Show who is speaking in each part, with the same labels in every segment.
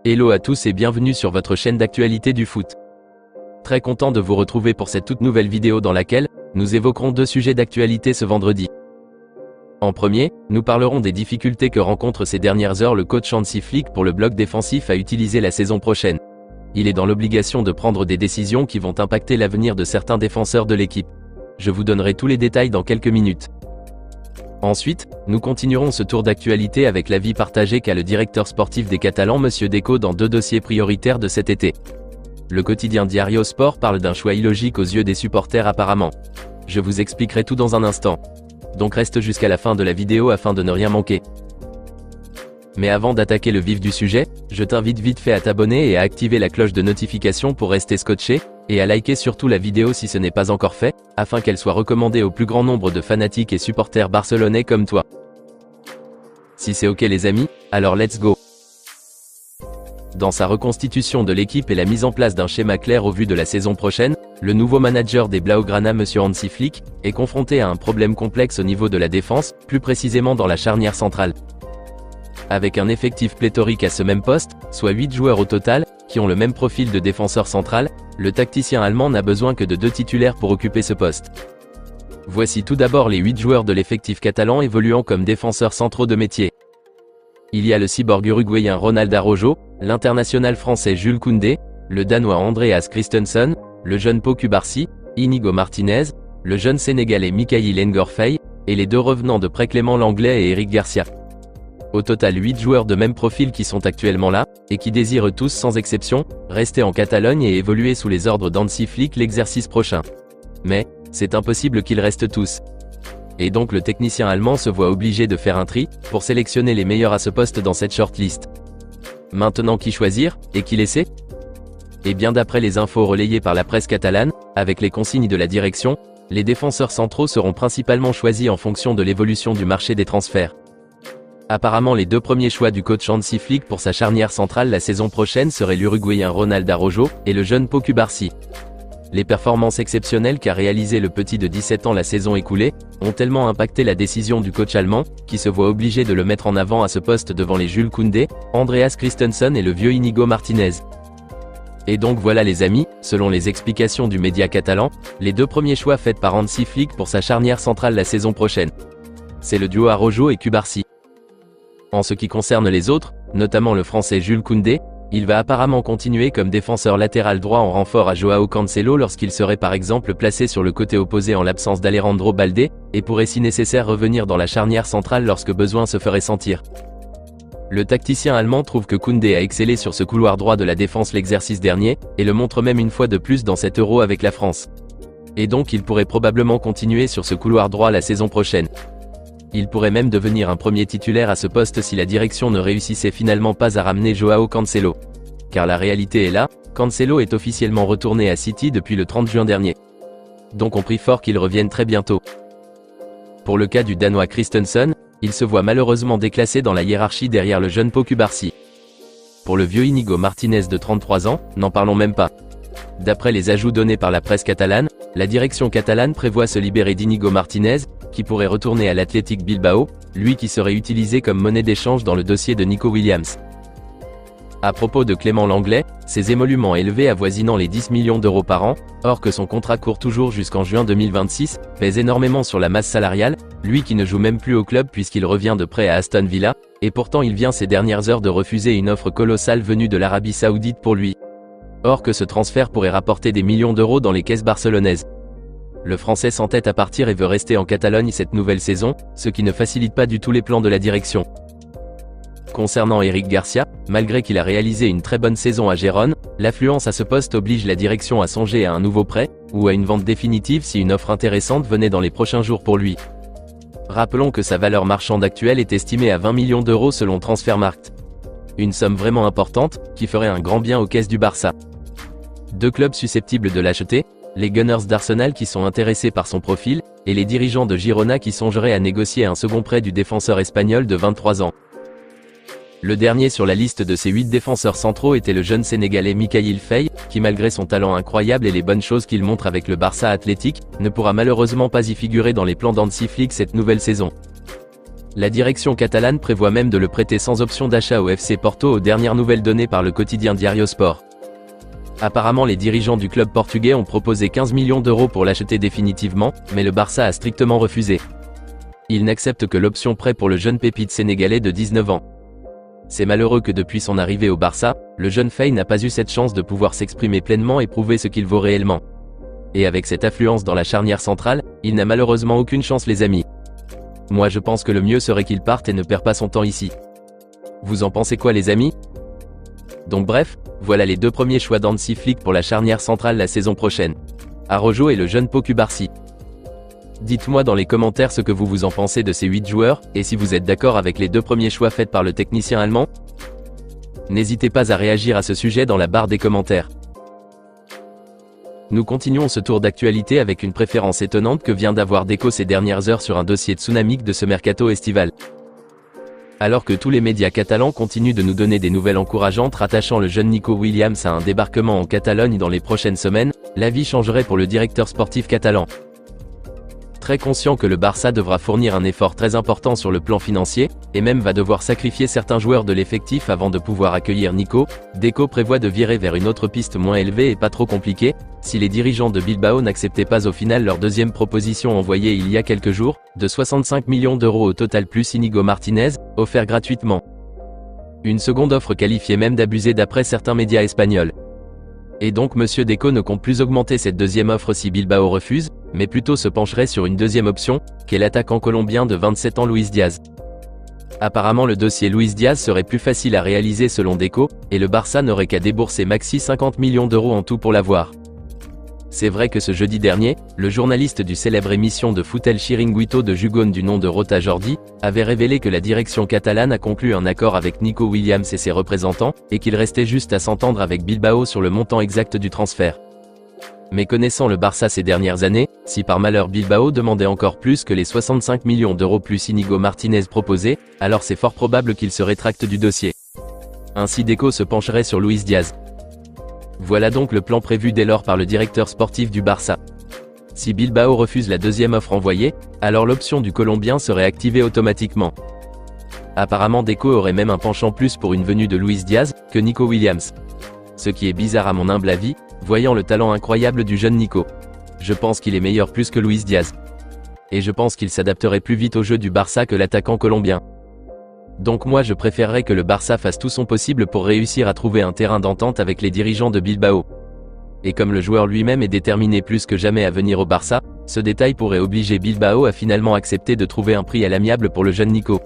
Speaker 1: Hello à tous et bienvenue sur votre chaîne d'actualité du foot. Très content de vous retrouver pour cette toute nouvelle vidéo dans laquelle nous évoquerons deux sujets d'actualité ce vendredi. En premier, nous parlerons des difficultés que rencontre ces dernières heures le coach Hansi Flick pour le bloc défensif à utiliser la saison prochaine. Il est dans l'obligation de prendre des décisions qui vont impacter l'avenir de certains défenseurs de l'équipe. Je vous donnerai tous les détails dans quelques minutes. Ensuite, nous continuerons ce tour d'actualité avec l'avis partagé qu'a le directeur sportif des Catalans Monsieur Deco dans deux dossiers prioritaires de cet été. Le quotidien Diario Sport parle d'un choix illogique aux yeux des supporters apparemment. Je vous expliquerai tout dans un instant. Donc reste jusqu'à la fin de la vidéo afin de ne rien manquer. Mais avant d'attaquer le vif du sujet, je t'invite vite fait à t'abonner et à activer la cloche de notification pour rester scotché, et à liker surtout la vidéo si ce n'est pas encore fait, afin qu'elle soit recommandée au plus grand nombre de fanatiques et supporters barcelonais comme toi. Si c'est ok les amis, alors let's go. Dans sa reconstitution de l'équipe et la mise en place d'un schéma clair au vu de la saison prochaine, le nouveau manager des Blaugrana Monsieur Hansi Flick, est confronté à un problème complexe au niveau de la défense, plus précisément dans la charnière centrale. Avec un effectif pléthorique à ce même poste, soit 8 joueurs au total, qui ont le même profil de défenseur central, le tacticien allemand n'a besoin que de 2 titulaires pour occuper ce poste. Voici tout d'abord les 8 joueurs de l'effectif catalan évoluant comme défenseurs centraux de métier. Il y a le cyborg uruguayen Ronald Araujo, l'international français Jules Koundé, le danois Andreas Christensen, le jeune Pau Cubarsí, Inigo Martinez, le jeune sénégalais Mikayil Ngorfei, et les deux revenants de près Clément Lenglet et Eric Garcia. Au total 8 joueurs de même profil qui sont actuellement là, et qui désirent tous sans exception, rester en Catalogne et évoluer sous les ordres d'Hansi Flick l'exercice prochain. Mais, c'est impossible qu'ils restent tous. Et donc le technicien allemand se voit obligé de faire un tri, pour sélectionner les meilleurs à ce poste dans cette shortlist. Maintenant qui choisir, et qui laisser ? Et bien d'après les infos relayées par la presse catalane, avec les consignes de la direction, les défenseurs centraux seront principalement choisis en fonction de l'évolution du marché des transferts. Apparemment les deux premiers choix du coach Hansi Flick pour sa charnière centrale la saison prochaine seraient l'uruguayen Ronald Araujo et le jeune Pau Cubarsí. Les performances exceptionnelles qu'a réalisé le petit de 17 ans la saison écoulée, ont tellement impacté la décision du coach allemand, qui se voit obligé de le mettre en avant à ce poste devant les Jules Koundé, Andreas Christensen et le vieux Inigo Martinez. Et donc voilà les amis, selon les explications du média catalan, les deux premiers choix faits par Hansi Flick pour sa charnière centrale la saison prochaine. C'est le duo Araujo et Cubarsí. En ce qui concerne les autres, notamment le français Jules Koundé, il va apparemment continuer comme défenseur latéral droit en renfort à Joao Cancelo lorsqu'il serait par exemple placé sur le côté opposé en l'absence d'Alejandro Balde, et pourrait si nécessaire revenir dans la charnière centrale lorsque besoin se ferait sentir. Le tacticien allemand trouve que Koundé a excellé sur ce couloir droit de la défense l'exercice dernier, et le montre même une fois de plus dans cet Euro avec la France. Et donc il pourrait probablement continuer sur ce couloir droit la saison prochaine. Il pourrait même devenir un premier titulaire à ce poste si la direction ne réussissait finalement pas à ramener Joao Cancelo. Car la réalité est là, Cancelo est officiellement retourné à City depuis le 30 juin dernier. Donc on prie fort qu'il revienne très bientôt. Pour le cas du danois Christensen, il se voit malheureusement déclassé dans la hiérarchie derrière le jeune Pau Cubarsí. Pour le vieux Inigo Martinez de 33 ans, n'en parlons même pas. D'après les ajouts donnés par la presse catalane, la direction catalane prévoit se libérer d'Inigo Martinez, qui pourrait retourner à l'Athletic Bilbao, lui qui serait utilisé comme monnaie d'échange dans le dossier de Nico Williams. À propos de Clément Lenglet, ses émoluments élevés avoisinant les 10 millions d'euros par an, or que son contrat court toujours jusqu'en juin 2026, pèsent énormément sur la masse salariale, lui qui ne joue même plus au club puisqu'il revient de prêt à Aston Villa, et pourtant il vient ces dernières heures de refuser une offre colossale venue de l'Arabie Saoudite pour lui. Or que ce transfert pourrait rapporter des millions d'euros dans les caisses barcelonaises. Le Français s'entête à partir et veut rester en Catalogne cette nouvelle saison, ce qui ne facilite pas du tout les plans de la direction. Concernant Eric Garcia, malgré qu'il a réalisé une très bonne saison à Gérone, l'affluence à ce poste oblige la direction à songer à un nouveau prêt, ou à une vente définitive si une offre intéressante venait dans les prochains jours pour lui. Rappelons que sa valeur marchande actuelle est estimée à 20 millions d'euros selon Transfermarkt. Une somme vraiment importante, qui ferait un grand bien aux caisses du Barça. Deux clubs susceptibles de l'acheter, les Gunners d'Arsenal qui sont intéressés par son profil, et les dirigeants de Girona qui songeraient à négocier un second prêt du défenseur espagnol de 23 ans. Le dernier sur la liste de ces 8 défenseurs centraux était le jeune sénégalais Mikayil Faye, qui malgré son talent incroyable et les bonnes choses qu'il montre avec le Barça Athletic, ne pourra malheureusement pas y figurer dans les plans d'Hansi Flick cette nouvelle saison. La direction catalane prévoit même de le prêter sans option d'achat au FC Porto aux dernières nouvelles données par le quotidien Diario Sport. Apparemment les dirigeants du club portugais ont proposé 15 millions d'euros pour l'acheter définitivement, mais le Barça a strictement refusé. Il n'accepte que l'option prêt pour le jeune pépite sénégalais de 19 ans. C'est malheureux que depuis son arrivée au Barça, le jeune Faye n'a pas eu cette chance de pouvoir s'exprimer pleinement et prouver ce qu'il vaut réellement. Et avec cette affluence dans la charnière centrale, il n'a malheureusement aucune chance les amis. Moi je pense que le mieux serait qu'il parte et ne perd pas son temps ici. Vous en pensez quoi les amis? Donc bref, voilà les deux premiers choix d'Hansi Flick pour la charnière centrale la saison prochaine. Araujo et le jeune Pau Cubarsí. Dites-moi dans les commentaires ce que vous en pensez de ces 8 joueurs, et si vous êtes d'accord avec les deux premiers choix faits par le technicien allemand. N'hésitez pas à réagir à ce sujet dans la barre des commentaires. Nous continuons ce tour d'actualité avec une préférence étonnante que vient d'avoir Deco ces dernières heures sur un dossier tsunamique de ce mercato estival. Alors que tous les médias catalans continuent de nous donner des nouvelles encourageantes rattachant le jeune Nico Williams à un débarquement en Catalogne dans les prochaines semaines, l'avis changerait pour le directeur sportif catalan. Très conscient que le Barça devra fournir un effort très important sur le plan financier, et même va devoir sacrifier certains joueurs de l'effectif avant de pouvoir accueillir Nico, Deco prévoit de virer vers une autre piste moins élevée et pas trop compliquée, si les dirigeants de Bilbao n'acceptaient pas au final leur deuxième proposition envoyée il y a quelques jours, de 65 millions d'euros au total plus Íñigo Martínez, offert gratuitement. Une seconde offre qualifiée même d'abusée d'après certains médias espagnols. Et donc monsieur Deco ne compte plus augmenter cette deuxième offre si Bilbao refuse, mais plutôt se pencherait sur une deuxième option, qu'est l'attaquant colombien de 27 ans Luis Diaz. Apparemment le dossier Luis Diaz serait plus facile à réaliser selon Deco, et le Barça n'aurait qu'à débourser maxi 50 millions d'euros en tout pour l'avoir. C'est vrai que ce jeudi dernier, le journaliste du célèbre émission de foot El Chiringuito de Jugón du nom de Rota Jordi, avait révélé que la direction catalane a conclu un accord avec Nico Williams et ses représentants, et qu'il restait juste à s'entendre avec Bilbao sur le montant exact du transfert. Mais connaissant le Barça ces dernières années, si par malheur Bilbao demandait encore plus que les 65 millions d'euros plus Íñigo Martínez proposés, alors c'est fort probable qu'il se rétracte du dossier. Ainsi Deco se pencherait sur Luis Diaz. Voilà donc le plan prévu dès lors par le directeur sportif du Barça. Si Bilbao refuse la deuxième offre envoyée, alors l'option du Colombien serait activée automatiquement. Apparemment Deco aurait même un penchant plus pour une venue de Luis Diaz, que Nico Williams. Ce qui est bizarre à mon humble avis, voyant le talent incroyable du jeune Nico. Je pense qu'il est meilleur plus que Luis Diaz. Et je pense qu'il s'adapterait plus vite au jeu du Barça que l'attaquant colombien. Donc moi je préférerais que le Barça fasse tout son possible pour réussir à trouver un terrain d'entente avec les dirigeants de Bilbao. Et comme le joueur lui-même est déterminé plus que jamais à venir au Barça, ce détail pourrait obliger Bilbao à finalement accepter de trouver un prix à l'amiable pour le jeune Nico.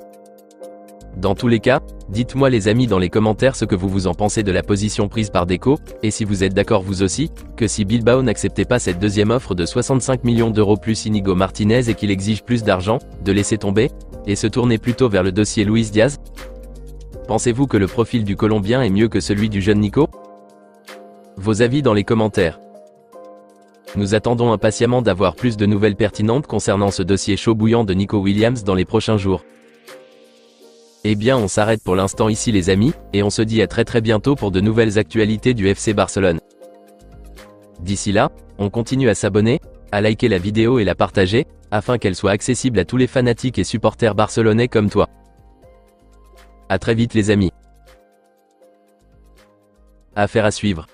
Speaker 1: Dans tous les cas, dites-moi les amis dans les commentaires ce que vous en pensez de la position prise par Deco, et si vous êtes d'accord vous aussi, que si Bilbao n'acceptait pas cette deuxième offre de 65 millions d'euros plus Íñigo Martínez et qu'il exige plus d'argent, de laisser tomber, et se tourner plutôt vers le dossier Luis Diaz. Pensez-vous que le profil du Colombien est mieux que celui du jeune Nico? Vos avis dans les commentaires. Nous attendons impatiemment d'avoir plus de nouvelles pertinentes concernant ce dossier chaud bouillant de Nico Williams dans les prochains jours. Eh bien on s'arrête pour l'instant ici les amis, et on se dit à très bientôt pour de nouvelles actualités du FC Barcelone. D'ici là, on continue à s'abonner, à liker la vidéo et la partager, afin qu'elle soit accessible à tous les fanatiques et supporters barcelonais comme toi. À très vite les amis. Affaire à suivre.